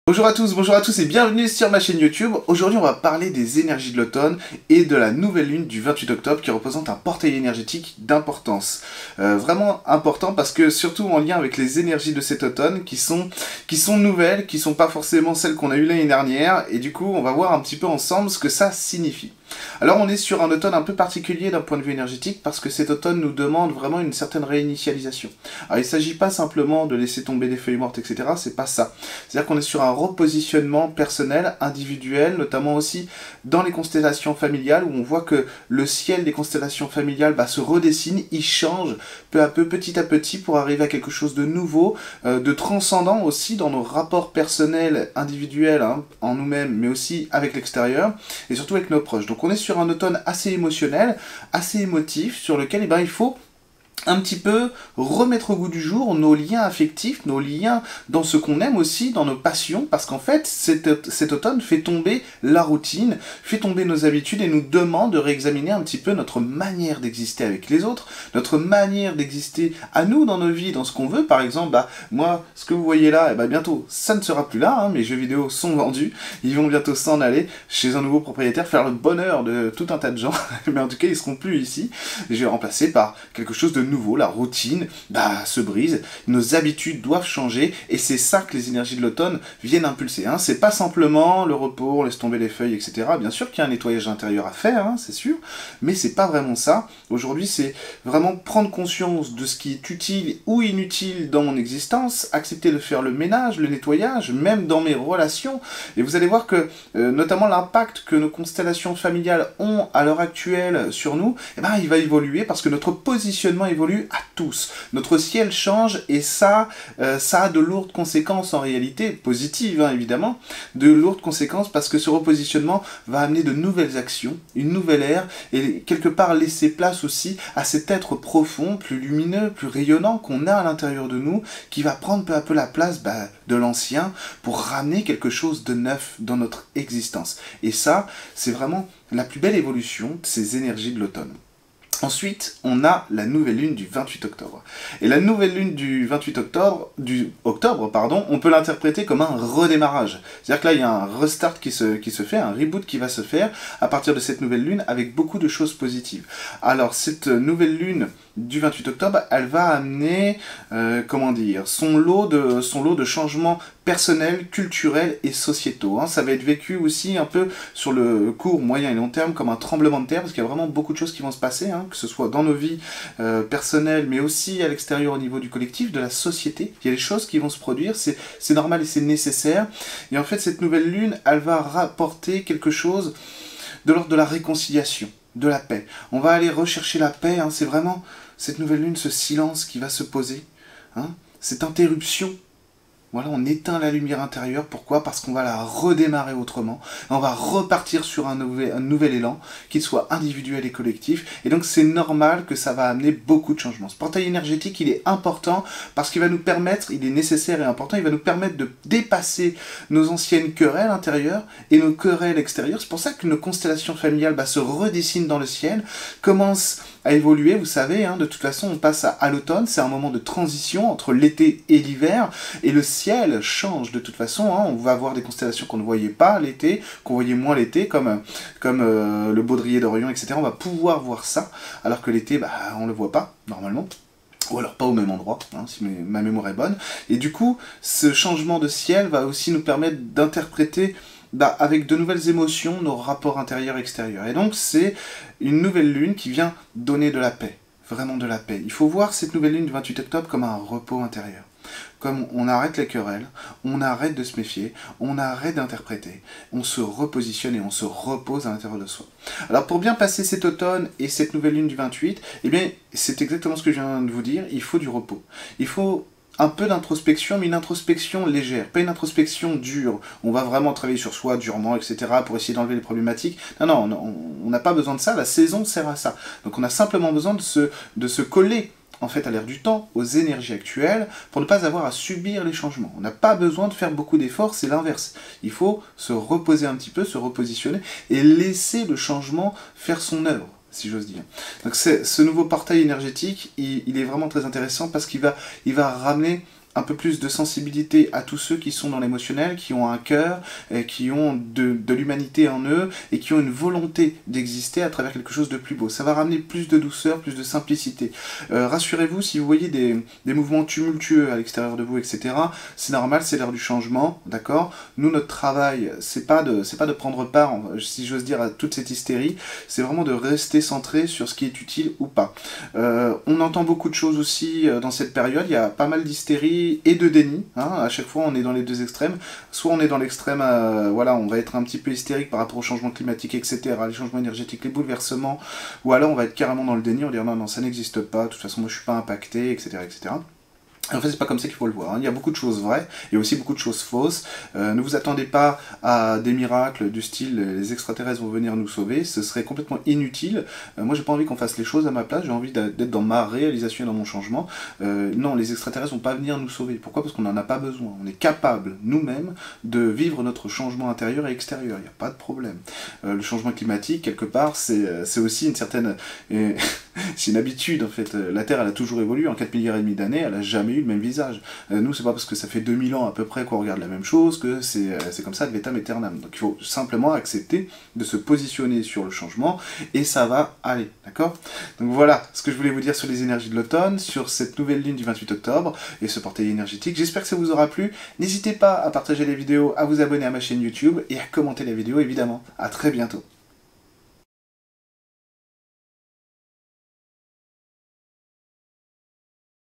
Bonjour à tous et bienvenue sur ma chaîne YouTube. Aujourd'hui on va parler des énergies de l'automne et de la nouvelle lune du 28 octobre qui représente un portail énergétique d'importance. Vraiment important parce que surtout en lien avec les énergies de cet automne qui sont nouvelles, qui sont pas forcément celles qu'on a eues l'année dernière, et du coup on va voir un petit peu ensemble ce que ça signifie. Alors on est sur un automne un peu particulier d'un point de vue énergétique parce que cet automne nous demande vraiment une certaine réinitialisation. Alors il ne s'agit pas simplement de laisser tomber des feuilles mortes, etc. C'est pas ça. C'est-à-dire qu'on est sur un repositionnement personnel, individuel, notamment aussi dans les constellations familiales où on voit que le ciel des constellations familiales se redessine, il change peu à peu, petit à petit pour arriver à quelque chose de nouveau, de transcendant aussi dans nos rapports personnels, individuels, en nous-mêmes, mais aussi avec l'extérieur et surtout avec nos proches. Donc on est sur un automne assez émotionnel, assez émotif, sur lequel il faut un petit peu remettre au goût du jour nos liens affectifs, nos liens dans ce qu'on aime aussi, dans nos passions, parce qu'en fait, cet automne fait tomber la routine, fait tomber nos habitudes et nous demande de réexaminer un petit peu notre manière d'exister avec les autres, notre manière d'exister à nous dans nos vies, dans ce qu'on veut. Par exemple, moi, ce que vous voyez là, bientôt, ça ne sera plus là, mes jeux vidéo sont vendus, ils vont bientôt s'en aller chez un nouveau propriétaire, faire le bonheur de tout un tas de gens, mais en tout cas, ils seront plus ici, je vais remplacer par quelque chose de nouveau, la routine se brise, nos habitudes doivent changer, et c'est ça que les énergies de l'automne viennent impulser. C'est pas simplement le repos, on laisse tomber les feuilles, etc. Bien sûr qu'il y a un nettoyage intérieur à faire, c'est sûr, mais c'est pas vraiment ça. Aujourd'hui, c'est vraiment prendre conscience de ce qui est utile ou inutile dans mon existence, accepter de faire le ménage, le nettoyage, même dans mes relations, et vous allez voir que, notamment l'impact que nos constellations familiales ont à l'heure actuelle sur nous, il va évoluer parce que notre positionnement évolue à tous. Notre ciel change et ça a de lourdes conséquences en réalité, positives évidemment, de lourdes conséquences parce que ce repositionnement va amener de nouvelles actions, une nouvelle ère et quelque part laisser place aussi à cet être profond, plus lumineux, plus rayonnant qu'on a à l'intérieur de nous, qui va prendre peu à peu la place de l'ancien pour ramener quelque chose de neuf dans notre existence. Et ça, c'est vraiment la plus belle évolution de ces énergies de l'automne. Ensuite, on a la nouvelle lune du 28 octobre. Et la nouvelle lune du 28 octobre, on peut l'interpréter comme un redémarrage. C'est-à-dire que là, il y a un restart qui se fait, un reboot qui va se faire à partir de cette nouvelle lune avec beaucoup de choses positives. Alors, cette nouvelle lune du 28 octobre, elle va amener, son lot de changements personnels, culturels et sociétaux. Ça va être vécu aussi un peu sur le court, moyen et long terme comme un tremblement de terre, parce qu'il y a vraiment beaucoup de choses qui vont se passer, que ce soit dans nos vies personnelles, mais aussi à l'extérieur au niveau du collectif, de la société. Il y a des choses qui vont se produire, c'est normal et c'est nécessaire. Et en fait, cette nouvelle lune, elle va rapporter quelque chose de l'ordre de la réconciliation, de la paix. On va aller rechercher la paix, c'est vraiment cette nouvelle lune, ce silence qui va se poser, cette interruption. Voilà, on éteint la lumière intérieure. Pourquoi? Parce qu'on va la redémarrer autrement. On va repartir sur un nouvel élan, qu'il soit individuel et collectif. Et donc c'est normal que ça va amener beaucoup de changements. Ce portail énergétique, il est important parce qu'il va nous permettre, il est nécessaire et important, il va nous permettre de dépasser nos anciennes querelles intérieures et nos querelles extérieures. C'est pour ça que nos constellations familiales se redessinent dans le ciel, commencent à évoluer. Vous savez, de toute façon, on passe à l'automne. C'est un moment de transition entre l'été et l'hiver. Et le ciel change de toute façon. On va avoir des constellations qu'on ne voyait pas l'été, qu'on voyait moins l'été, comme le baudrier d'Orion, etc. On va pouvoir voir ça, alors que l'été, on ne le voit pas, normalement. Ou alors pas au même endroit, si ma mémoire est bonne. Et du coup, ce changement de ciel va aussi nous permettre d'interpréter avec de nouvelles émotions nos rapports intérieurs et extérieurs. Et donc c'est une nouvelle lune qui vient donner de la paix, vraiment de la paix. Il faut voir cette nouvelle lune du 28 octobre comme un repos intérieur. Comme on arrête les querelles, on arrête de se méfier, on arrête d'interpréter, on se repositionne et on se repose à l'intérieur de soi. Alors pour bien passer cet automne et cette nouvelle lune du 28, c'est exactement ce que je viens de vous dire, il faut du repos. Il faut un peu d'introspection, mais une introspection légère, pas une introspection dure. On va vraiment travailler sur soi durement, etc., pour essayer d'enlever les problématiques. Non, on n'a pas besoin de ça, la saison sert à ça. Donc on a simplement besoin de se coller en fait à l'ère du temps, aux énergies actuelles, pour ne pas avoir à subir les changements. On n'a pas besoin de faire beaucoup d'efforts, c'est l'inverse. Il faut se reposer un petit peu, se repositionner, et laisser le changement faire son œuvre, si j'ose dire. Donc ce nouveau portail énergétique, il est vraiment très intéressant parce qu'il va ramener un peu plus de sensibilité à tous ceux qui sont dans l'émotionnel, qui ont un cœur, qui ont de l'humanité en eux, et qui ont une volonté d'exister à travers quelque chose de plus beau. Ça va ramener plus de douceur, plus de simplicité. Rassurez-vous, si vous voyez des mouvements tumultueux à l'extérieur de vous, etc., c'est normal, c'est l'heure du changement, d'accord? Nous, notre travail, c'est pas de prendre part, si j'ose dire, à toute cette hystérie, c'est vraiment de rester centré sur ce qui est utile ou pas. On entend beaucoup de choses aussi dans cette période, il y a pas mal d'hystérie et de déni, hein, à chaque fois on est dans les deux extrêmes, soit on est dans l'extrême, voilà, on va être un petit peu hystérique par rapport au changement climatique, etc., les changements énergétiques, les bouleversements, ou alors on va être carrément dans le déni, on va dire non, non, ça n'existe pas, de toute façon moi je suis pas impacté, etc., etc. En fait, c'est pas comme ça qu'il faut le voir. Il y a beaucoup de choses vraies, il y a aussi beaucoup de choses fausses. Ne vous attendez pas à des miracles du style les extraterrestres vont venir nous sauver, ce serait complètement inutile. Moi, j'ai pas envie qu'on fasse les choses à ma place, j'ai envie d'être dans ma réalisation et dans mon changement. Non, les extraterrestres vont pas venir nous sauver. Pourquoi? Parce qu'on n'en a pas besoin. On est capable, nous-mêmes, de vivre notre changement intérieur et extérieur. Il n'y a pas de problème. Le changement climatique, quelque part, c'est aussi une certaine... c'est une habitude, en fait. La Terre, elle a toujours évolué. En 4 milliards et demi d'années, elle a jamais eu le même visage. Nous, c'est pas parce que ça fait 2000 ans à peu près qu'on regarde la même chose que c'est comme ça de l'état aeternam. Donc il faut simplement accepter de se positionner sur le changement et ça va aller, d'accord? Donc voilà ce que je voulais vous dire sur les énergies de l'automne, sur cette nouvelle lune du 28 octobre et ce portail énergétique. J'espère que ça vous aura plu. N'hésitez pas à partager les vidéos, à vous abonner à ma chaîne YouTube et à commenter la vidéo évidemment. À très bientôt.